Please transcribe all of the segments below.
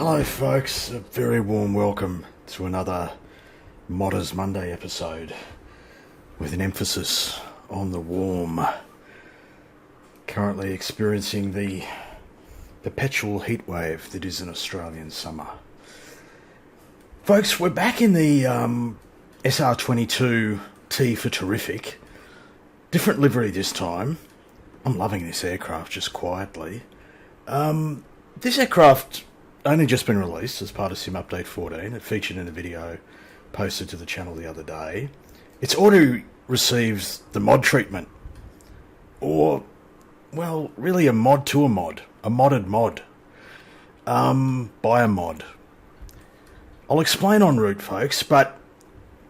Hello folks, a very warm welcome to another Modders Monday episode with an emphasis on the warm. Currently experiencing the perpetual heat wave that is an Australian summer. Folks, we're back in the SR22T for terrific. Different livery this time. I'm loving this aircraft just quietly. This aircraft only just been released as part of Sim Update 14. It featured in a video posted to the channel the other day. It's already received the mod treatment. Or, well, really a mod to a mod. A modded mod. By a mod. I'll explain en route, folks, but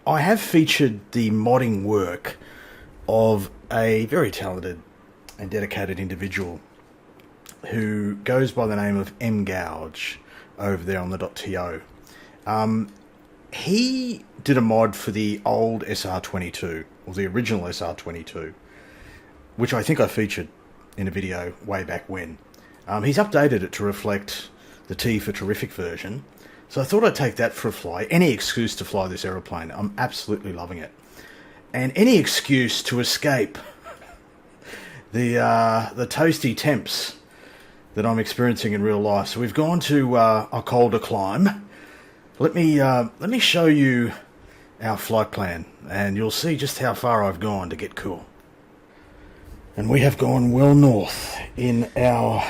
I have featured the modding work of a very talented and dedicated individual who goes by the name of M Gouge over there on the .to. He did a mod for the old SR22, or the original SR22, which I think I featured in a video way back when. He's updated it to reflect the T for terrific version, so I thought I'd take that for a fly. Any excuse to fly this aeroplane, I'm absolutely loving it. And any excuse to escape the toasty temps that I'm experiencing in real life. So we've gone to a colder climb. Let me show you our flight plan, and you'll see just how far I've gone to get cool. And we have gone well north in our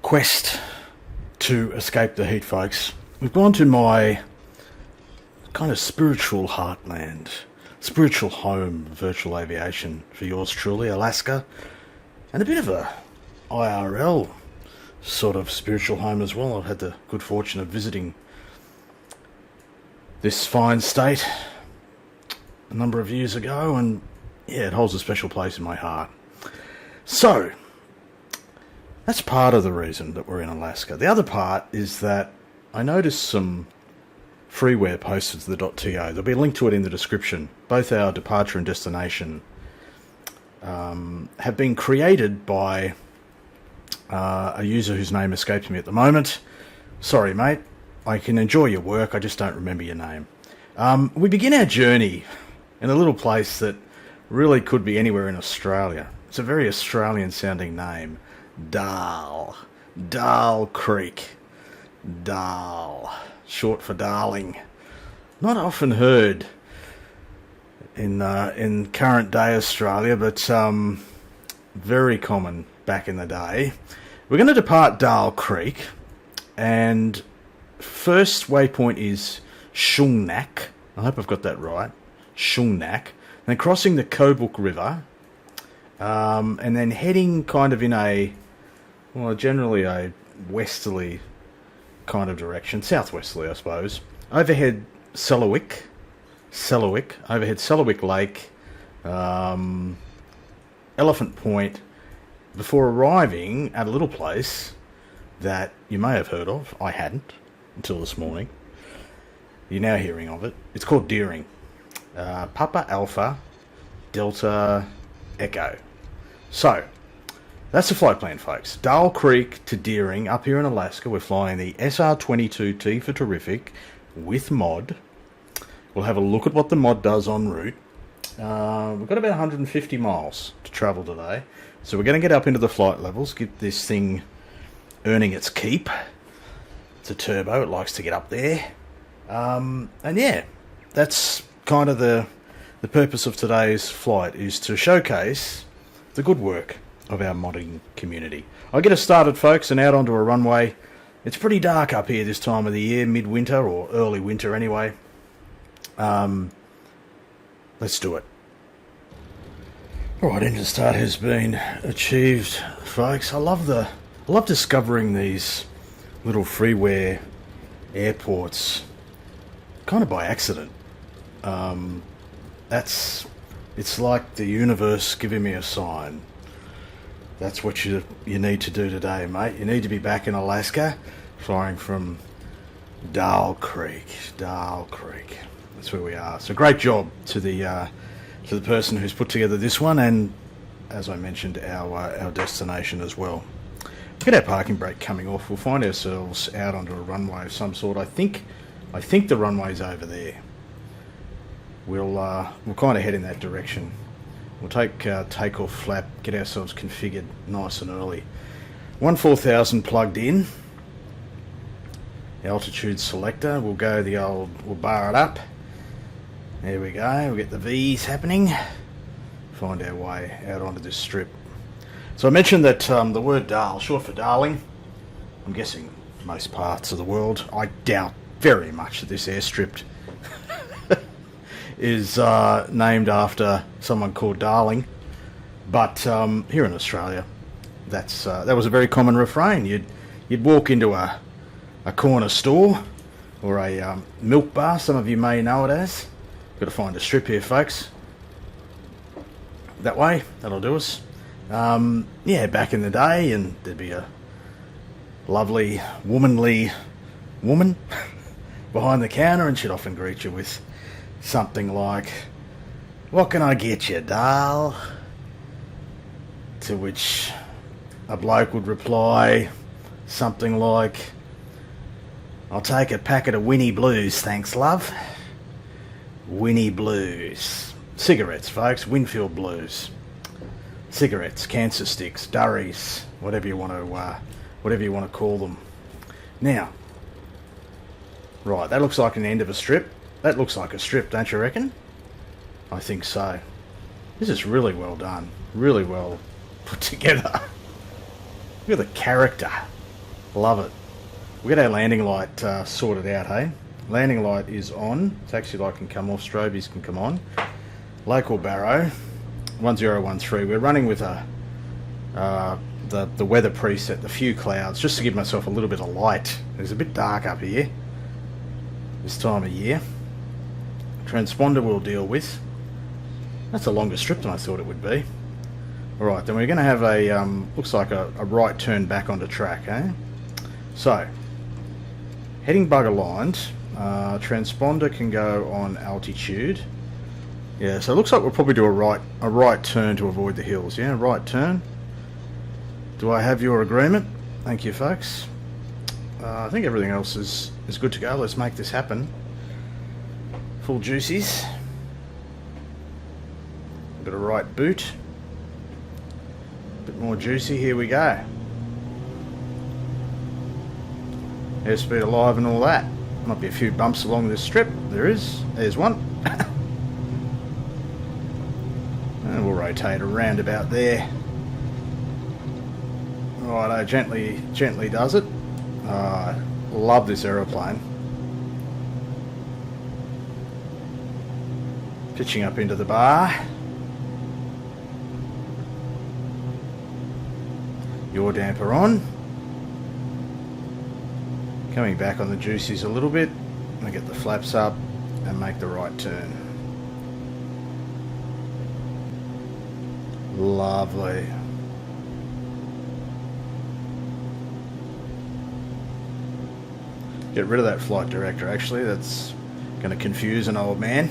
quest to escape the heat, folks. We've gone to my kind of spiritual heartland, spiritual home, virtual aviation for yours truly, Alaska, and a bit of a IRL sort of spiritual home as well. I've had the good fortune of visiting this fine state a number of years ago, and yeah, it holds a special place in my heart. So that's part of the reason that we're in Alaska. The other part is that I noticed some freeware posted to the .to. There'll be a link to it in the description. Both our departure and destination have been created by a user whose name escapes me at the moment. Sorry, mate. I can enjoy your work, I just don't remember your name. We begin our journey in a little place that really could be anywhere in Australia. It's a very Australian-sounding name. Dal Creek. Dal. Short for darling. Not often heard in current day Australia, but very common back in the day. We're going to depart Dal Creek, and first waypoint is Shungnak. I hope I've got that right. Shungnak. Then crossing the Kobuk River, and then heading kind of in generally a westerly kind of direction, southwesterly, I suppose. Overhead Selawik, overhead Selawik Lake, Elephant Point, before arriving at a little place that you may have heard of. I hadn't until this morning. You're now hearing of it. It's called Deering. Papa Alpha Delta Echo. So that's the flight plan, folks. Dal Creek to Deering, up here in Alaska. We're flying the SR22T for terrific with mod. We'll have a look at what the mod does en route. We've got about 150 miles to travel today, so we're going to get up into the flight levels, get this thing earning its keep. It's a turbo, it likes to get up there. And yeah, that's kind of the purpose of today's flight, is to showcase the good work of our modding community. I'll get us started, folks, and out onto a runway. It's pretty dark up here this time of the year, midwinter or early winter anyway. Let's do it. Alright, engine start has been achieved, folks. I love discovering these little freeware airports kind of by accident. It's like the universe giving me a sign. That's what you need to do today, mate. You need to be back in Alaska, flying from Dal Creek. That's where we are. So great job to the person who's put together this one, and as I mentioned, our destination as well. Get our parking brake coming off. We'll find ourselves out onto a runway of some sort. I think the runway's over there. We'll kind of head in that direction. We'll take takeoff flap, get ourselves configured nice and early. 14000 plugged in. Altitude selector. We'll go we'll bar it up. There we go. We'll get the V's happening. Find our way out onto this strip. So I mentioned that the word DAL, short for darling, I'm guessing most parts of the world, I doubt very much that this airstrip is named after someone called Darling, but here in Australia, that was a very common refrain. You'd walk into a corner store or a milk bar, some of you may know it as. Got to find a strip here, folks. That way, that'll do us. Yeah, back in the day, and there'd be a lovely, womanly woman behind the counter, and she'd often greet you with something like, "What can I get you, doll?" To which a bloke would reply something like, "I'll take a packet of Winnie Blues, thanks, love." Winnie Blues. Cigarettes, folks. Winfield Blues. Cigarettes, cancer sticks, durries, whatever you want to call them. Now, right, that looks like an end of a strip. That looks like a strip, don't you reckon? I think so. This is really well done. Really well put together. Look at the character. Love it. We'll get our landing light sorted out, hey? Landing light is on. Taxi light can come off. Strobies can come on. Local Barrow. 1013. We're running with the weather preset, the few clouds, just to give myself a little bit of light. It's a bit dark up here this time of year. Transponder we'll deal with. That's a longer strip than I thought it would be. Alright, then we're going to have a, looks like a right turn back onto track, eh? So, heading bug aligned, transponder can go on altitude. Yeah, so it looks like we'll probably do a right turn to avoid the hills, yeah? Right turn. Do I have your agreement? Thank you, folks. I think everything else is good to go. Let's make this happen. Full juices. A bit of right boot. A bit more juicy. Here we go. Airspeed alive and all that. Might be a few bumps along this strip. There is. There's one. And we'll rotate around about there. Righto, gently does it. Love this aeroplane. Pitching up into the bar. Yaw damper on. Coming back on the juices a little bit. I get the flaps up and make the right turn. Lovely. Get rid of that flight director, actually. That's going to confuse an old man.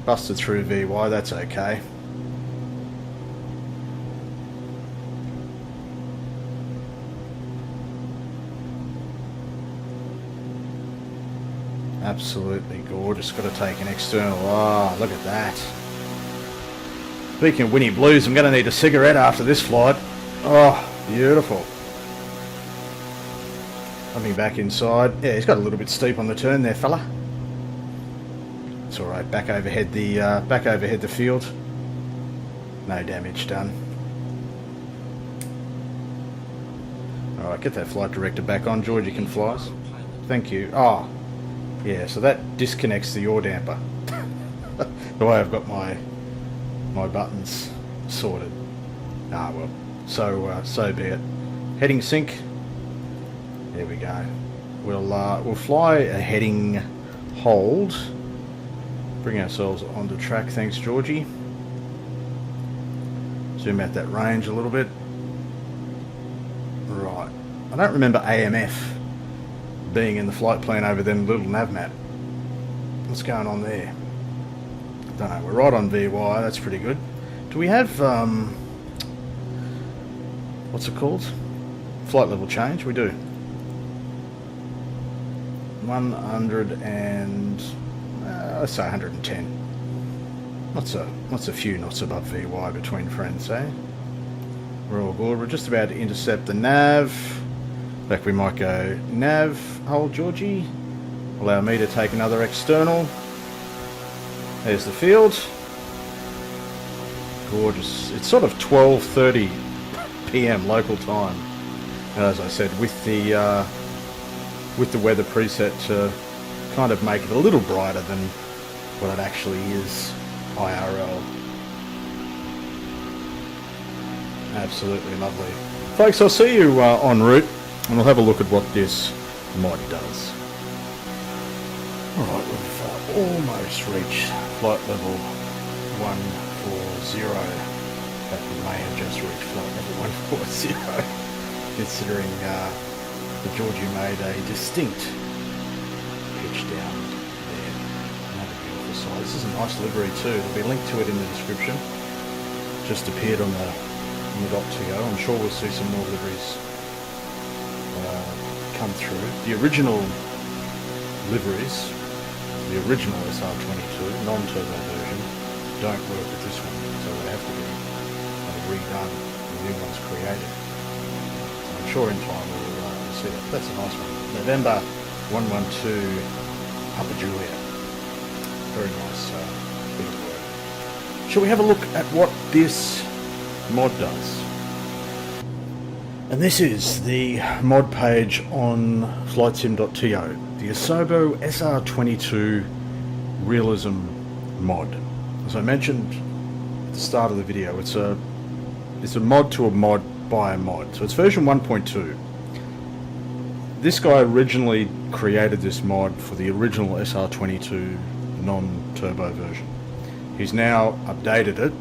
Busted through VY, that's okay. Absolutely gorgeous. Got to take an external. Oh, look at that. Speaking of Winnie Blues, I'm going to need a cigarette after this flight. Oh, beautiful. Coming back inside. Yeah, he's got a little bit steep on the turn there, fella. It's all right. Back overhead the field. No damage done. All right, get that flight director back on. George, you can fly us. Thank you. Oh, yeah. So that disconnects the yaw damper. The way I've got my buttons sorted. Ah, well. So be it. Heading sync. There we go. We'll fly a heading hold. Bring ourselves onto track. Thanks, Georgie. Zoom out that range a little bit. Right. I don't remember AMF being in the flight plan over them little nav map. What's going on there? Don't know. We're right on VY. That's pretty good. Do we have what's it called? Flight level change. We do 100 and let's say 110. What's a few knots above VY between friends, eh? We're all good. We're just about to intercept the nav. In fact, we might go nav, hold Georgie. Allow me to take another external. There's the field. Gorgeous. It's sort of 12:30 PM local time. And as I said, with the weather preset to kind of make it a little brighter than what it actually is IRL. Absolutely lovely. Folks, I'll see you en route, and we'll have a look at what this mod does. Alright, we've almost reached flight level 140. But we may have just reached flight level 140, considering that Georgie made a distinct pitch down there. Another beautiful sight. This is a nice livery too. There'll be a link to it in the description. Just appeared on the .to. I'm sure we'll see some more liveries come through. The original liveries, the original SR22 non-turbo version, don't work with this one, so they have to be redone and new ones created. So I'm sure in time we'll see it. That's a nice one. November 112 Papa Julia. Very nice bit of work. Shall we have a look at what this mod does? And this is the mod page on flightsim.to, the Asobo SR22 Realism mod. As I mentioned at the start of the video, it's a mod to a mod by a mod. So it's version 1.2. This guy originally created this mod for the original SR22 non-turbo version. He's now updated it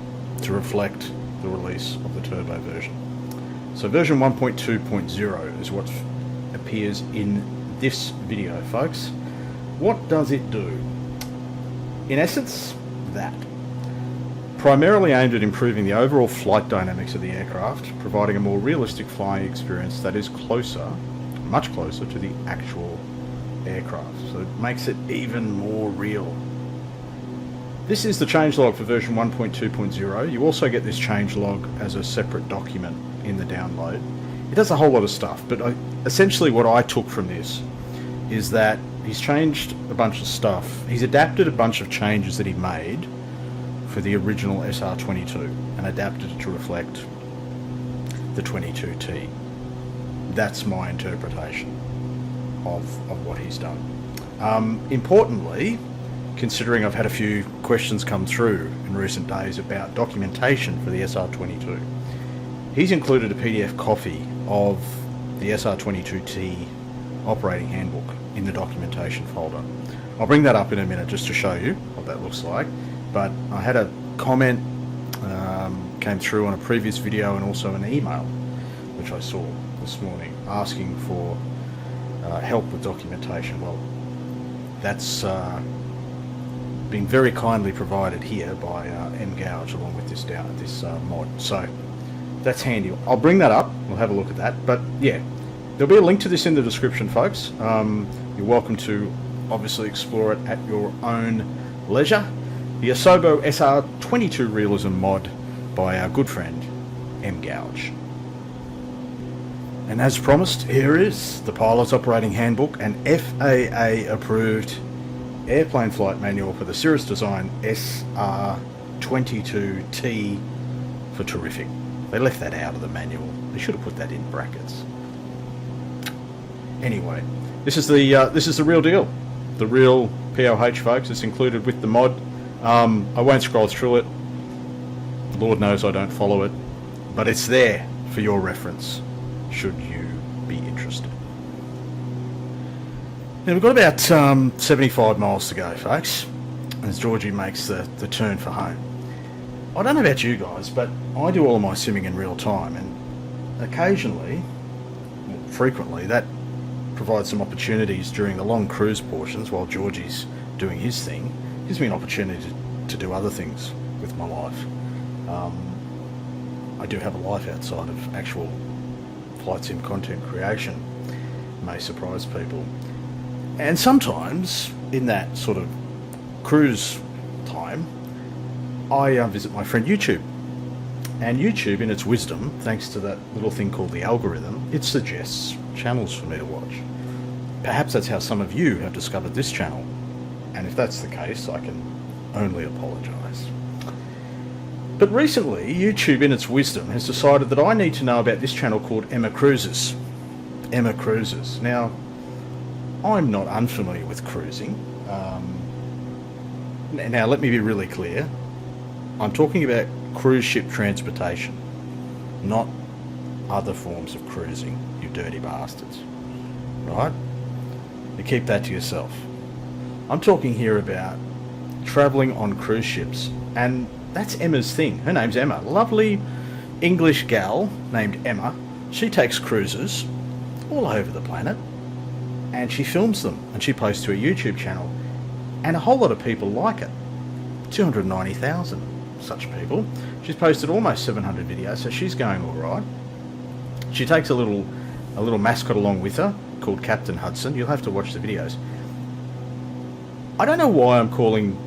to reflect the release of the turbo version. So version 1.2.0 is what appears in this video, folks. What does it do? In essence, that. Primarily aimed at improving the overall flight dynamics of the aircraft, providing a more realistic flying experience that is closer, much closer to the actual aircraft. So it makes it even more real. This is the changelog for version 1.2.0. You also get this changelog as a separate document in the download. It does a whole lot of stuff, but essentially what I took from this is that he's changed a bunch of stuff. He's adapted a bunch of changes that he made for the original SR22 and adapted it to reflect the 22T. That's my interpretation of what he's done. Importantly, considering I've had a few questions come through in recent days about documentation for the SR22, he's included a PDF copy of the SR22T operating handbook in the documentation folder. I'll bring that up in a minute just to show you what that looks like, but I had a comment came through on a previous video and also an email which I saw this morning asking for help with documentation. Well, that's been very kindly provided here by MGouge along with this mod, so that's handy. I'll bring that up, we'll have a look at that, but yeah, there'll be a link to this in the description, folks. You're welcome to obviously explore it at your own leisure. The Asobo SR22 Realism mod by our good friend MGouge. And as promised, here is the Pilot's Operating Handbook and FAA approved airplane flight manual for the Cirrus Design SR22T for terrific. They left that out of the manual. They should have put that in brackets. Anyway, this is the real deal. The real POH, folks. It's included with the mod. I won't scroll through it. Lord knows I don't follow it. But it's there for your reference, should you be interested. Now we've got about 75 miles to go, folks, as Georgie makes the turn for home. I don't know about you guys, but I do all of my simming in real time, and occasionally, frequently, that provides some opportunities during the long cruise portions while Georgie's doing his thing. Gives me an opportunity to do other things. with my life. I do have a life outside of actual flight sim content creation. May surprise people. And sometimes in that sort of cruise time, I visit my friend YouTube. And YouTube, in its wisdom, thanks to that little thing called the algorithm, it suggests channels for me to watch. Perhaps that's how some of you have discovered this channel. And if that's the case, I can only apologise. But recently, YouTube, in its wisdom, has decided that I need to know about this channel called Emma Cruises. Emma Cruises. Now, I'm not unfamiliar with cruising. Now, let me be really clear. I'm talking about cruise ship transportation, not other forms of cruising, you dirty bastards. Right? You keep that to yourself. I'm talking here about travelling on cruise ships, and that's Emma's thing. Her name's Emma. Lovely English gal named Emma. She takes cruises all over the planet, and she films them, and she posts to her YouTube channel, and a whole lot of people like it. 290,000 such people. She's posted almost 700 videos, so she's going all right. She takes a little mascot along with her called Captain Hudson. You'll have to watch the videos. I don't know why I'm calling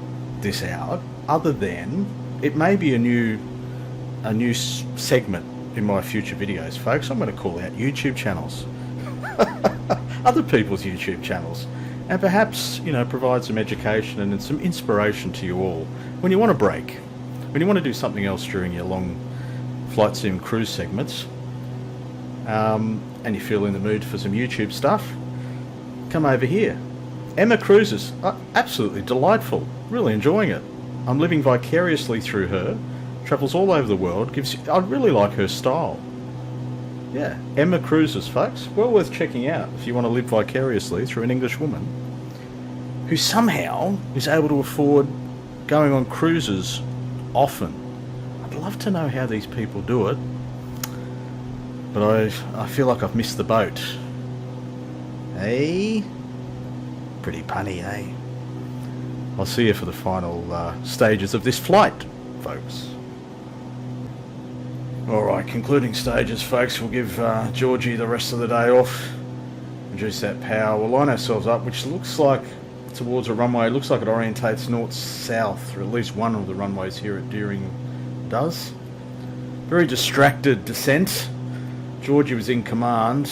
this out, other than it may be a new segment in my future videos, folks. I'm going to call out YouTube channels, other people's YouTube channels, and perhaps, you know, provide some education and some inspiration to you all when you want to break, when you want to do something else during your long flight sim cruise segments, and you feel in the mood for some YouTube stuff. Come over here. Emma Cruises, absolutely delightful. Really enjoying it. I'm living vicariously through her. Travels all over the world. I really like her style. Yeah, Emma Cruises, folks. Well worth checking out if you want to live vicariously through an English woman who somehow is able to afford going on cruises often. I'd love to know how these people do it, but I feel like I've missed the boat. Eh? Pretty punny, eh? I'll see you for the final stages of this flight, folks. Alright, concluding stages, folks. We'll give Georgie the rest of the day off. Reduce that power. We'll line ourselves up, which looks like towards a runway. It looks like it orientates north-south, or at least one of the runways here at Deering does. Very distracted descent. Georgie was in command,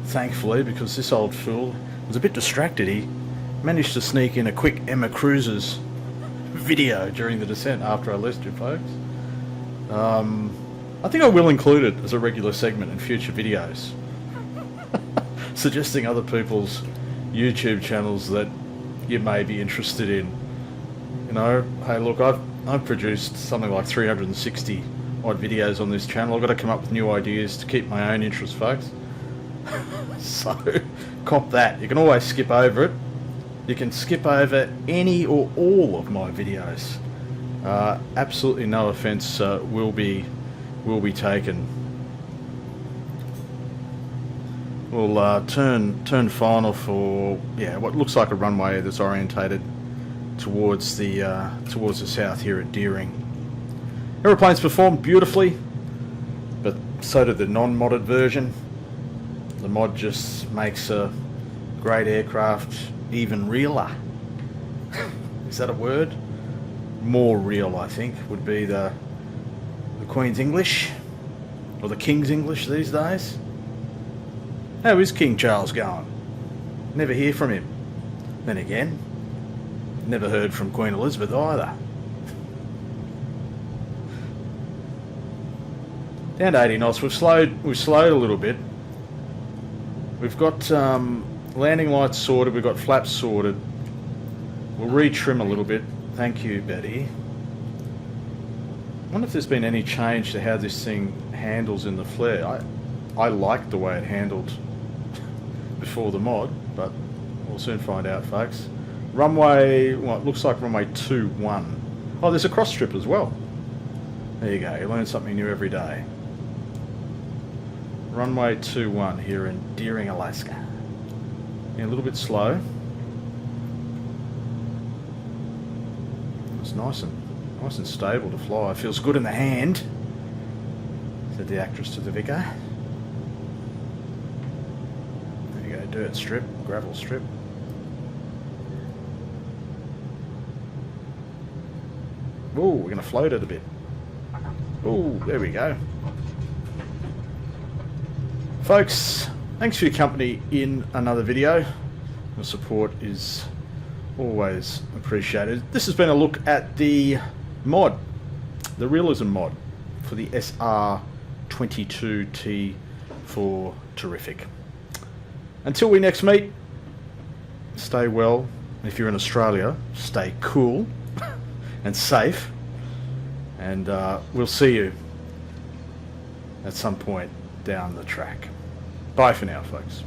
thankfully, because this old fool was a bit distracted. He managed to sneak in a quick Emma Cruises video during the descent after I listed you, folks. I think I will include it as a regular segment in future videos, suggesting other people's YouTube channels that you may be interested in. You know, hey, look, I've produced something like 360 odd videos on this channel. I've got to come up with new ideas to keep my own interest, folks. So, cop that. You can always skip over it. You can skip over any or all of my videos. Absolutely no offence will be taken. We'll turn final for what looks like a runway that's orientated towards the south here at Deering. Aeroplanes performed beautifully, but so did the non-modded version. The mod just makes a great aircraft even realer. Is that a word? More real, I think, would be the Queen's English, or the King's English these days. How is King Charles going? Never hear from him. Then again, never heard from Queen Elizabeth either. Down to 80 knots. We've slowed a little bit. We've got landing lights sorted. We've got flaps sorted. We'll retrim a little bit. Thank you, Betty. I wonder if there's been any change to how this thing handles in the flare. I like the way it handled before the mod, but we'll soon find out, folks. Runway, well, it looks like runway 21. Oh, there's a cross strip as well. There you go, you learn something new every day. Runway 21 here in Deering, Alaska. Yeah, a little bit slow. It's nice and stable to fly. Feels good in the hand, said the actress to the vicar. dirt strip, gravel strip. Oh, we're going to float it a bit. Oh, there we go. Folks, thanks for your company in another video. Your support is always appreciated. This has been a look at the mod, the Realism mod for the SR22T for Terrific. Until we next meet, stay well. If you're in Australia, stay cool and safe. And we'll see you at some point down the track. Bye for now, folks.